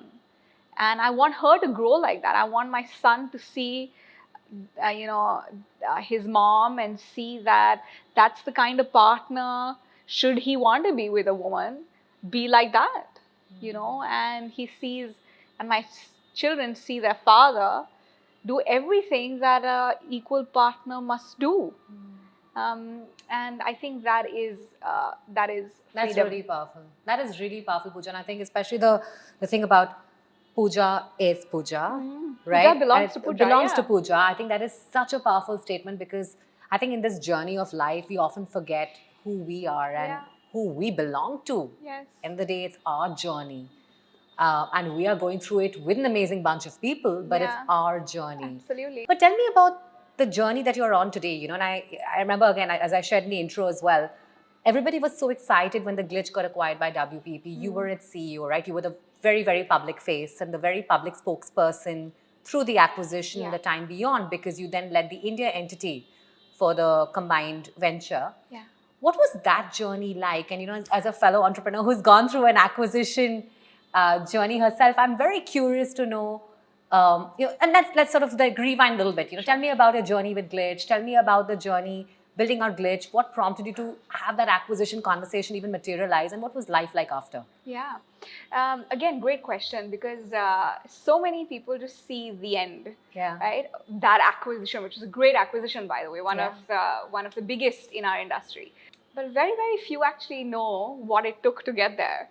And I want her to grow like that. I want my son to see his mom and see that that's the kind of partner, should he want to be with a woman, be like that, and he sees, and my children see their father do everything that a equal partner must do. And I think that is That's freedom. really powerful. That is really powerful, Pooja. And I think especially the thing about Pooja is Pooja, right? Pooja belongs to Pooja. Belongs yeah. to Pooja. I think that is such a powerful statement, because I think in this journey of life, we often forget who we are and Yeah. who we belong to. Yes. In the day, it's our journey. And we are going through it with an amazing bunch of people, but it's Yeah. our journey. Absolutely. But tell me about the journey that you're on today, and I remember, again, as I shared in the intro as well, everybody was so excited when the Glitch got acquired by WPP. You were its CEO, right? You were the very, very public face and the very public spokesperson through the acquisition and the time beyond, because you then led the India entity for the combined venture. Yeah. What was that journey like? And as a fellow entrepreneur who's gone through an acquisition journey herself, I'm very curious to know. And let's sort of rewind a little bit. Tell me about your journey with Glitch. Tell me about the journey building our Glitch. What prompted you to have that acquisition conversation even materialize, and what was life like after? Yeah. Again, great question, because so many people just see the end. Yeah. Right. That acquisition, which is a great acquisition, by the way, one of the biggest in our industry. But very, very few actually know what it took to get there.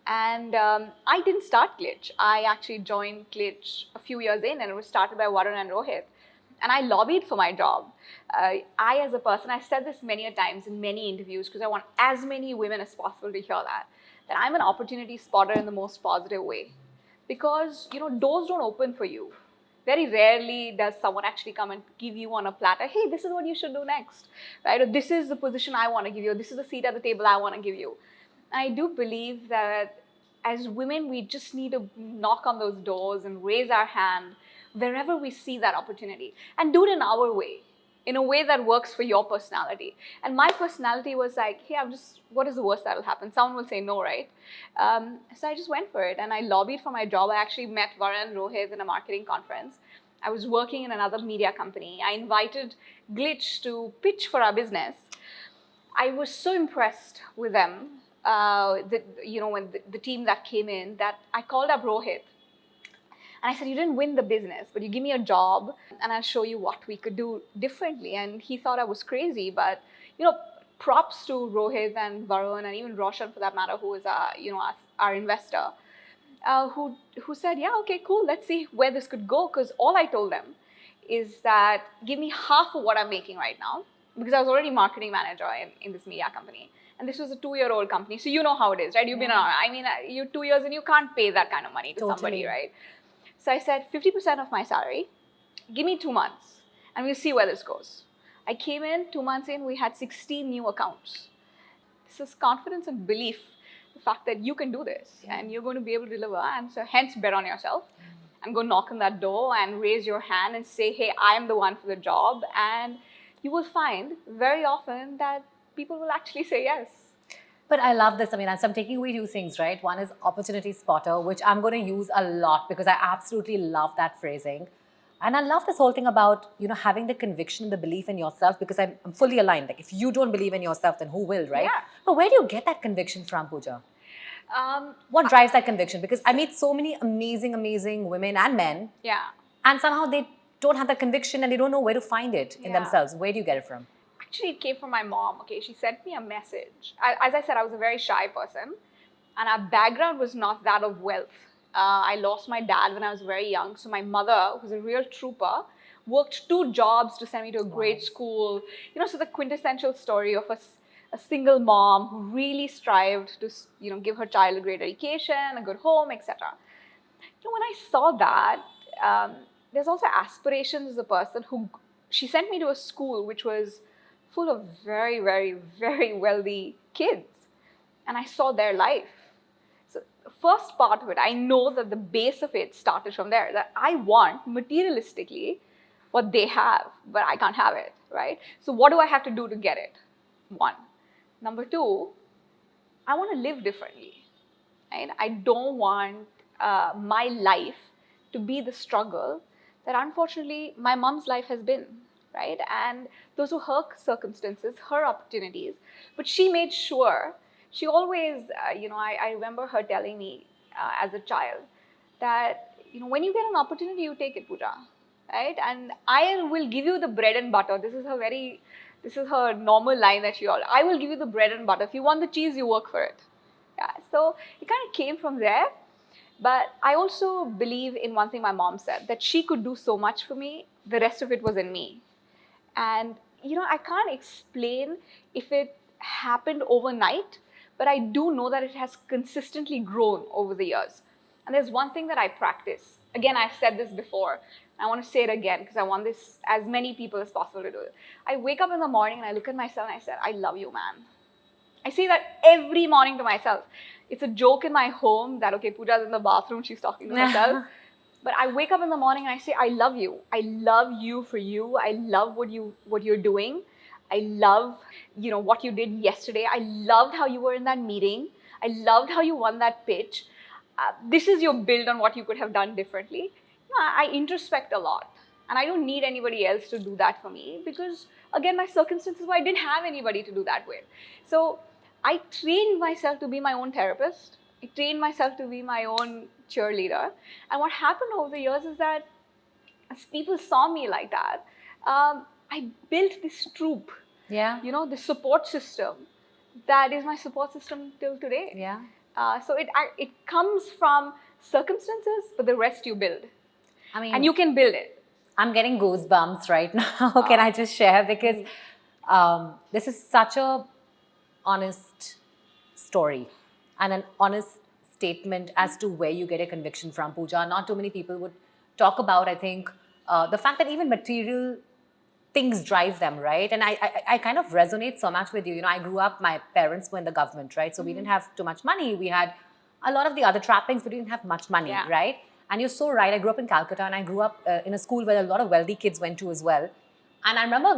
And I didn't start Glitch. I actually joined Glitch a few years in, and it was started by Varun and Rohit. And I lobbied for my job. I, as a person, I've said this many a times in many interviews, because I want as many women as possible to hear that I'm an opportunity spotter in the most positive way. Because, doors don't open for you. Very rarely does someone actually come and give you on a platter, hey, this is what you should do next, right? Or this is the position I want to give you, or this is the seat at the table I want to give you. I do believe that as women, we just need to knock on those doors and raise our hand wherever we see that opportunity, and do it in our way, in a way that works for your personality. And my personality was like, hey, what is the worst that will happen? Someone will say no, right? So I just went for it, and I lobbied for my job. I actually met Varun and Rohit in a marketing conference. I was working in another media company. I invited Glitch to pitch for our business. I was so impressed with them, when the team that came in, that I called up Rohit. And I said, you didn't win the business, but you give me a job and I'll show you what we could do differently. And he thought I was crazy, but, props to Rohit and Varun, and even Roshan for that matter, who is our investor, who said, yeah, okay, cool, let's see where this could go. Because all I told them is that give me half of what I'm making right now, because I was already marketing manager in this media company. And this was a 2-year-old company. So you know how it is, right? You've been around. I mean, you're 2 years and you can't pay that kind of money to somebody, right? So I said, 50% of my salary, give me 2 months, and we'll see where this goes. I came in, 2 months in, we had 16 new accounts. This is confidence and belief, the fact that you can do this and you're going to be able to deliver. And so hence, bet on yourself and go knock on that door and raise your hand and say, hey, I am the one for the job. And you will find very often that people will actually say yes. But I love this. I mean, as I'm taking away 2 things, right? One is opportunity spotter, which I'm going to use a lot because I absolutely love that phrasing. And I love this whole thing about, having the conviction, the belief in yourself, because I'm fully aligned. Like, if you don't believe in yourself, then who will, right? Yeah. But where do you get that conviction from, Pooja? What drives that conviction? Because I meet so many amazing, amazing women and men. Yeah. And somehow they don't have that conviction and they don't know where to find it in themselves. Where do you get it from? Actually, it came from my mom. Okay, she sent me a message. As I said, I was a very shy person, and our background was not that of wealth. I lost my dad when I was very young, so my mother, who's a real trooper, worked 2 jobs to send me to a great school. So the quintessential story of a single mom who really strived to, give her child a great education, a good home, etc. When I saw that, there's also aspirations as a person who, she sent me to a school which was full of very, very, very wealthy kids. And I saw their life. So the first part of it, I know that the base of it started from there, that I want materialistically what they have, but I can't have it, right? So what do I have to do to get it? One. Number two, I want to live differently, right? I don't want my life to be the struggle that unfortunately my mom's life has been, right? And those were her circumstances, her opportunities, but she made sure, she always, I remember her telling me as a child that, when you get an opportunity, you take it, Pooja, right? And I will give you the bread and butter. This is her normal line that I will give you the bread and butter. If you want the cheese, you work for it. Yeah, so it kind of came from there. But I also believe in one thing my mom said, that she could do so much for me, the rest of it was in me. And, I can't explain if it happened overnight, but I do know that it has consistently grown over the years. And there's one thing that I practice. Again, I've said this before. I want to say it again because I want this as many people as possible to do it. I wake up in the morning and I look at myself and I say, I love you, man. I say that every morning to myself. It's a joke in my home that, okay, Pooja's in the bathroom, she's talking to herself. But I wake up in the morning and I say, I love you. I love you for you. I love what you're doing. I love, what you did yesterday. I loved how you were in that meeting. I loved how you won that pitch. This is your build on what you could have done differently. I introspect a lot. And I don't need anybody else to do that for me because, again, my circumstances where I didn't have anybody to do that with. So I trained myself to be my own therapist. I trained myself to be my own cheerleader. And what happened over the years is that as people saw me like that, I built this troop. Yeah. The support system. That is my support system till today. Yeah. So it comes from circumstances, but the rest you build. And you can build it. I'm getting goosebumps right now. Can I just share? Because this is such a honest story and an honest statement as to where you get a conviction from, Pooja. Not too many people would talk about, I think, the fact that even material things drive them, right? And I kind of resonate so much with you. I grew up, my parents were in the government, right? So we didn't have too much money. We had a lot of the other trappings, but we didn't have much money, right? And you're so right. I grew up in Calcutta and I grew up in a school where a lot of wealthy kids went to as well. And I remember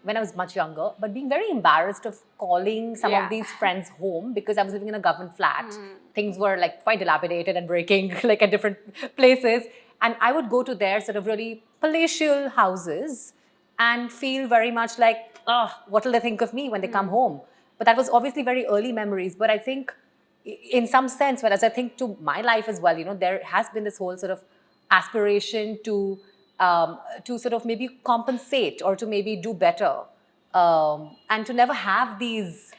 when I was much younger, but being very embarrassed of calling some of these friends home because I was living in a government flat. Things were like quite dilapidated and breaking like at different places. And I would go to their sort of really palatial houses and feel very much like, oh, what will they think of me when they come home? But that was obviously very early memories. But I think in some sense, whereas I think to my life as well, there has been this whole sort of aspiration to sort of maybe compensate or to maybe do better and to never have these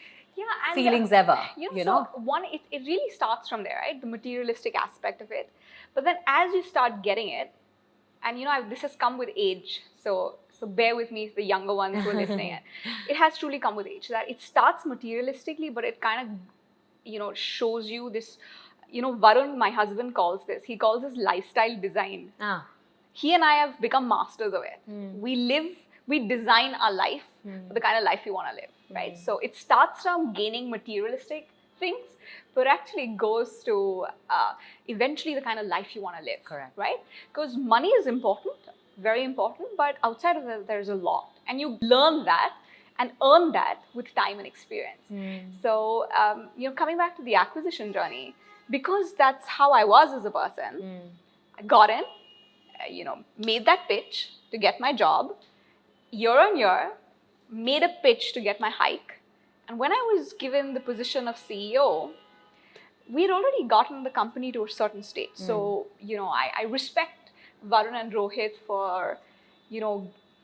feelings ever. So one, it really starts from there, right? The materialistic aspect of it. But then as you start getting it, and this has come with age, so bear with me, the younger ones who are listening. It has truly come with age. That it starts materialistically, but it kind of, shows you this, Varun, my husband, calls this. He calls this lifestyle design. He and I have become masters of it. We design our life for the kind of life we want to live, right? So it starts from gaining materialistic things, but actually goes to eventually the kind of life you want to live. Correct. Right? Because money is important, very important, but outside of that, there's a lot. And you learn that and earn that with time and experience. So, coming back to the acquisition journey, because that's how I was as a person, I got in, made that pitch to get my job, year on year, made a pitch to get my hike. And when I was given the position of CEO, we had already gotten the company to a certain state. So, I respect Varun and Rohit for,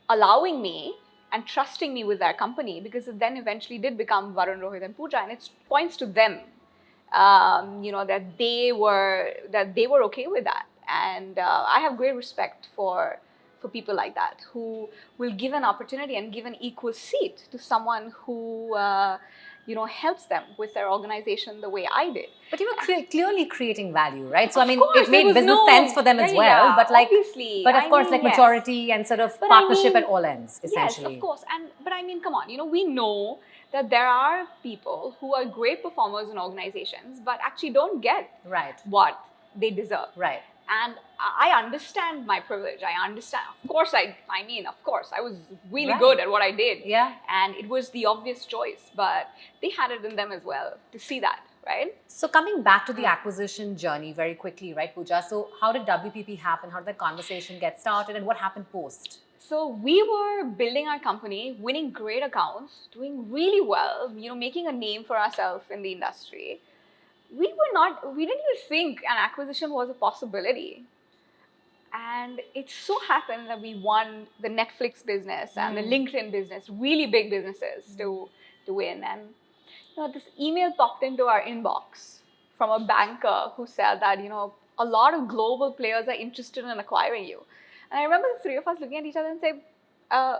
allowing me and trusting me with their company, because it then eventually did become Varun, Rohit and Pooja, and it points to them, that they were okay with that. And I have great respect for people like that who will give an opportunity and give an equal seat to someone who, helps them with their organization the way I did. But you were clearly creating value, right? So, Of I mean, course, it made there was business sense for them as well. yeah, But like, obviously, but of course, like yes. maturity and sort of But partnership at all ends, essentially. Yes, of course. But I mean, come on, we know that there are people who are great performers in organizations, but actually don't get what they deserve. Right. And I understand my privilege. I understand. Of course, I was really good at what I did. Yeah. And it was the obvious choice, but they had it in them as well to see that, right? So coming back to the acquisition journey very quickly, right, Pooja? So how did WPP happen? How did that conversation get started? And what happened post? So we were building our company, winning great accounts, doing really well, making a name for ourselves in the industry. We didn't even think an acquisition was a possibility. And it so happened that we won the Netflix business and the LinkedIn business, really big businesses to win. And this email popped into our inbox from a banker who said that, a lot of global players are interested in acquiring you. And I remember the three of us looking at each other and saying,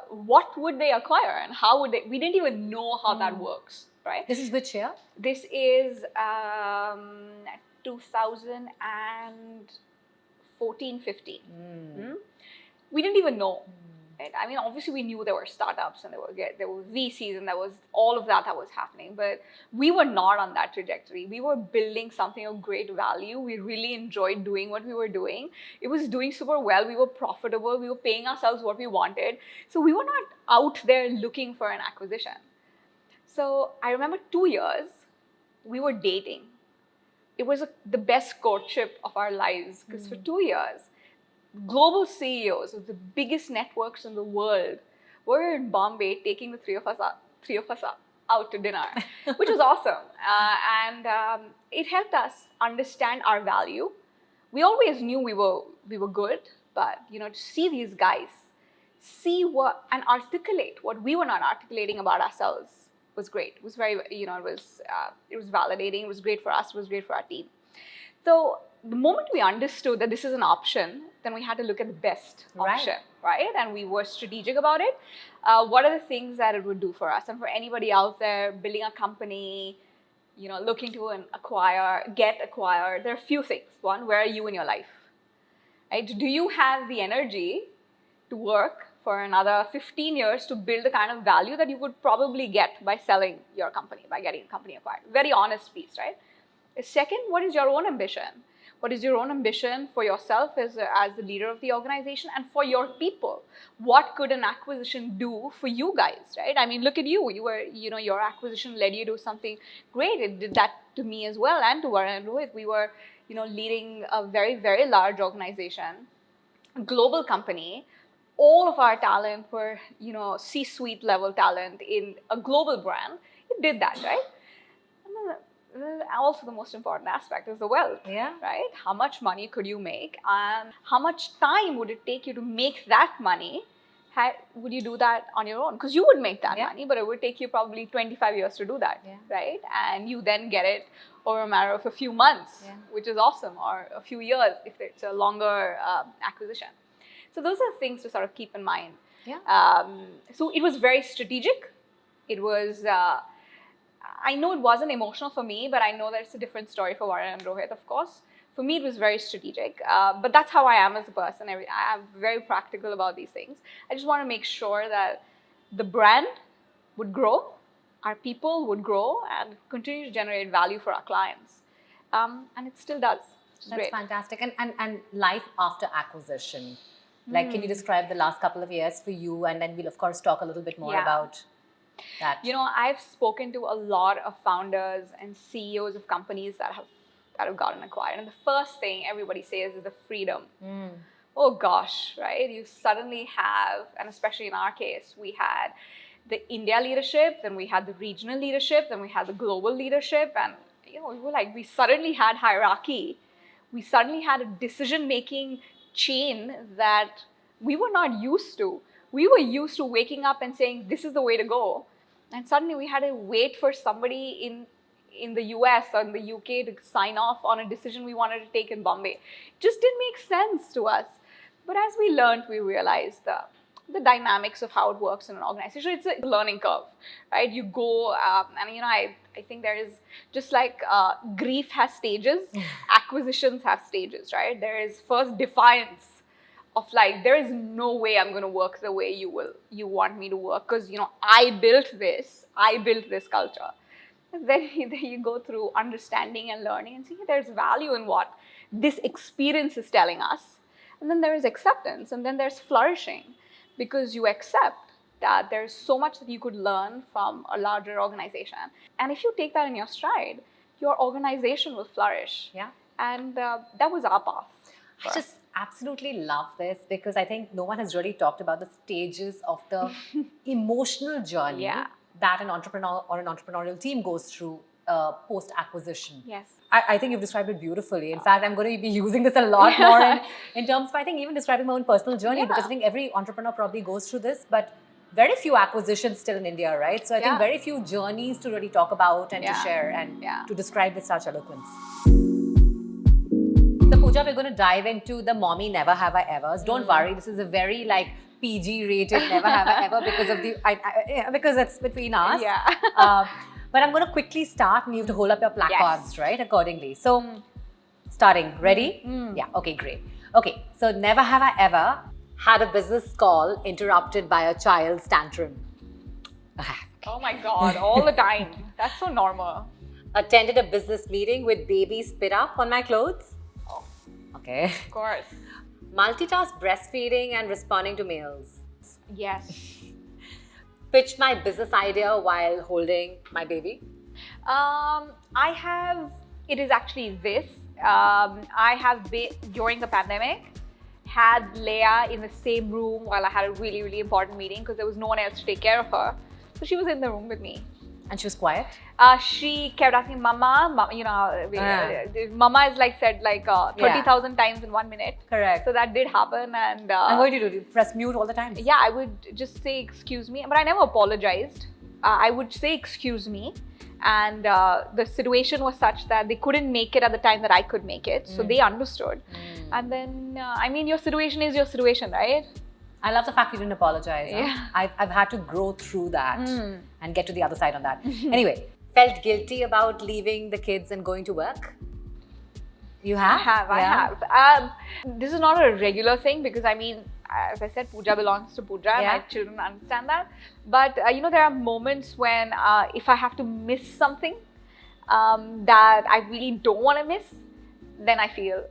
what would they acquire and how would they? We didn't even know how that works, right? This is which year? This is 2014, 15. We didn't even know. Right? I mean, obviously we knew there were startups and there were VCs and there was all of that was happening, but we were not on that trajectory. We were building something of great value. We really enjoyed doing what we were doing. It was doing super well. We were profitable. We were paying ourselves what we wanted. So we were not out there looking for an acquisition. So I remember 2 years, we were dating. It was the best courtship of our lives because for 2 years, global CEOs of the biggest networks in the world were in Bombay taking the three of us out to dinner, which was awesome. And it helped us understand our value. We always knew we were good, but to see these guys, see what and articulate what we were not articulating about ourselves was great. It was very, it was validating. It was great for us. It was great for our team. So the moment we understood that this is an option, then we had to look at the best option, right? And we were strategic about it. What are the things that it would do for us? And for anybody out there building a company, looking to get acquired, there are a few things. One, where are you in your life? Right? Do you have the energy to work for another 15 years to build the kind of value that you would probably get by selling your company, by getting a company acquired? Very honest piece, right? Second, what is your own ambition? What is your own ambition for yourself as the leader of the organization and for your people? What could an acquisition do for you guys, right? I mean, look at you. You were, your acquisition led you to something great. It did that to me as well and to Varun and Rohit. We were, leading a very, very large organization, a global company. All of our talent were, C-suite level talent in a global brand. It did that, right? And also the most important aspect is the wealth, right? How much money could you make and how much time would it take you to make that money? Would you do that on your own? Because you would make that money, but it would take you probably 25 years to do that, right? And you then get it over a matter of a few months, which is awesome, or a few years if it's a longer acquisition. So those are things to sort of keep in mind. So it was very strategic. It was... I know it wasn't emotional for me, but I know that it's a different story for Varun and Rohit, of course. For me, it was very strategic. But that's how I am as a person. I'm very practical about these things. I just want to make sure that the brand would grow, our people would grow, and continue to generate value for our clients. And it still does. That's fantastic. And life after acquisition. Like, can you describe the last couple of years for you? And then we'll, of course, talk a little bit more about that. I've spoken to a lot of founders and CEOs of companies that have gotten acquired. And the first thing everybody says is the freedom. Oh gosh, right? You suddenly have, and especially in our case, we had the India leadership, then we had the regional leadership, then we had the global leadership. And, we suddenly had hierarchy. We suddenly had a decision-making chain that we were not used to. We were used to waking up and saying, this is the way to go. And suddenly we had to wait for somebody in the US or in the UK to sign off on a decision we wanted to take in Bombay. It just didn't make sense to us. But as we learned, we realized that the dynamics of how it works in an organization. It's a learning curve, right? You go, and I think there is, just like grief has stages, acquisitions have stages, right? There is first defiance of like, there is no way I'm going to work the way you want me to work, because I built this culture. And then you go through understanding and learning and see there's value in what this experience is telling us. And then there is acceptance, and then there's flourishing, because you accept that there's so much that you could learn from a larger organization. And if you take that in your stride, your organization will flourish. Yeah. And that was our path. I just absolutely love this, because I think no one has really talked about the stages of the emotional journey that an entrepreneur or an entrepreneurial team goes through post-acquisition. Yes. I think you've described it beautifully. In fact, I'm going to be using this a lot more in terms of, I think, even describing my own personal journey, because I think every entrepreneur probably goes through this, but very few acquisitions still in India, right? So I think very few journeys to really talk about and to share and to describe with such eloquence. So Pooja, we're going to dive into the mommy never have I evers. Don't worry, this is a very PG rated never have I ever, because of because it's between us. Yeah. But I'm going to quickly start, and you have to hold up your placards, right, accordingly. So, starting. Ready? Yeah, okay, great. Okay, so never have I ever had a business call interrupted by a child's tantrum. Oh my God, all the time. That's so normal. Attended a business meeting with baby spit up on my clothes. Oh, okay. of course. Multitask breastfeeding and responding to mails. Yes. Pitch my business idea while holding my baby. It is actually this. I have been, during the pandemic, had Leia in the same room while I had a really, really important meeting, because there was no one else to take care of her. So she was in the room with me. And she was quiet? She kept asking, Mama, Mama is 30,000 times in 1 minute. Correct. So that did happen. And what did you do? Press mute all the time? Yeah, I would just say, excuse me. But I never apologized. I would say, excuse me. And the situation was such that they couldn't make it at the time that I could make it. So they understood. And then, your situation is your situation, right? I love the fact you didn't apologize. Yeah. I've had to grow through that and get to the other side on that. Anyway, felt guilty about leaving the kids and going to work? You have? I have. This is not a regular thing, because as I said, Pooja belongs to Pooja. Yeah. My children understand that. But there are moments when if I have to miss something that I really don't want to miss, then I feel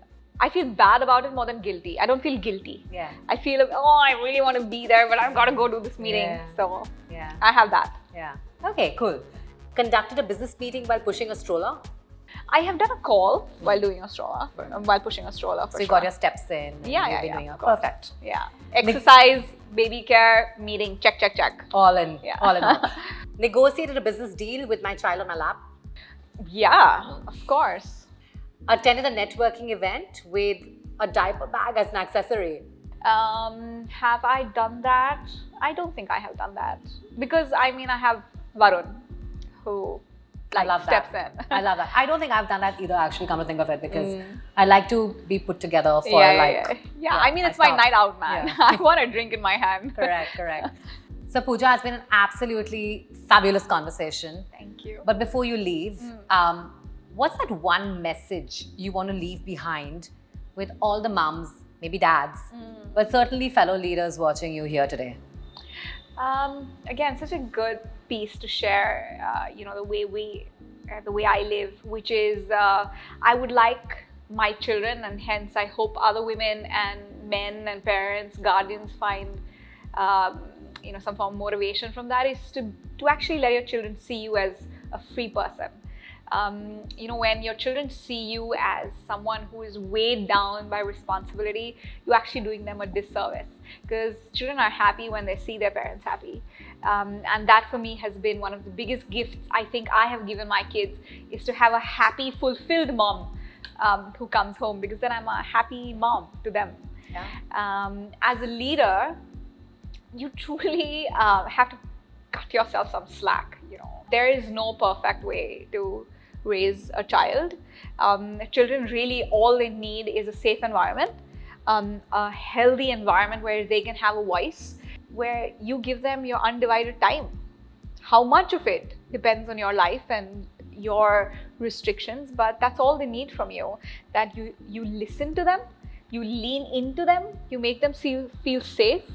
bad about it more than guilty. I don't feel guilty. Yeah. I feel, I really want to be there, but I've got to go do this meeting. Yeah. So I have that. Yeah. Okay, cool. Conducted a business meeting while pushing a stroller? I have done a call while doing a stroller, while pushing a stroller. So you got your steps in. Yeah. Perfect. Yeah. Exercise, baby care, meeting, check. All in. Yeah. All in all. Negotiated a business deal with my child on my lap? Yeah, of course. Attended a networking event with a diaper bag as an accessory? Have I done that? I don't think I have done that. Because I have Varun, who steps in. I love that. I don't think I've done that either, actually, come to think of it, because I like to be put together for it's my night out, man. Yeah. I want a drink in my hand. Correct. So Pooja, has been an absolutely fabulous conversation. Thank you. But before you leave, what's that one message you want to leave behind with all the mums, maybe dads, but certainly fellow leaders watching you here today? Again, such a good piece to share, the way I live, which is I would like my children, and hence I hope other women and men and parents, guardians find some form of motivation from that, is to actually let your children see you as a free person. When your children see you as someone who is weighed down by responsibility, you're actually doing them a disservice, because children are happy when they see their parents happy. And that for me has been one of the biggest gifts I think I have given my kids, is to have a happy, fulfilled mom who comes home, because then I'm a happy mom to them. Yeah. As a leader, you truly have to cut yourself some slack. There is no perfect way to raise a child. Children really, all they need is a safe environment, a healthy environment where they can have a voice. where you give them your undivided time. How much of it depends on your life and your restrictions, but that's all they need from you. That you listen to them, you lean into them, you make them feel safe,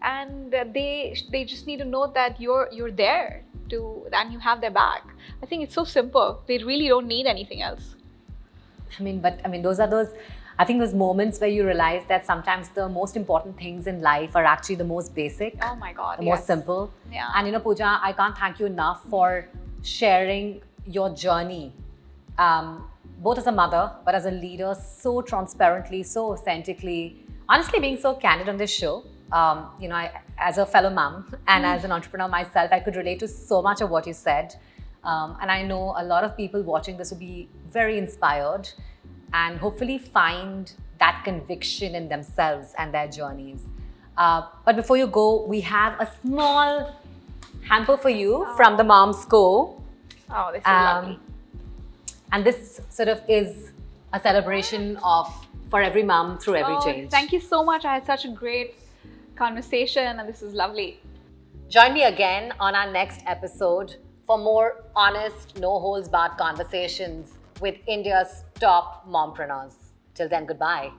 and they just need to know that you're there and you have their back. I think it's so simple. They really don't need anything else. Those are those moments where you realize that sometimes the most important things in life are actually the most basic. Oh my God, the yes. most simple. Yeah. And Pooja, I can't thank you enough for sharing your journey, both as a mother, but as a leader, so transparently, so authentically, honestly being so candid on this show. As a fellow mom and as an entrepreneur myself, I could relate to so much of what you said. And I know a lot of people watching this will be very inspired and hopefully find that conviction in themselves and their journeys. But before you go, we have a small hamper for you from the Moms Co. Oh, this is lovely. And this sort of is a celebration for every mom through every change. Thank you so much. I had such a great conversation and this is lovely. Join me again on our next episode for more honest, no-holds-barred conversations with India's top mompreneurs. Till then, goodbye.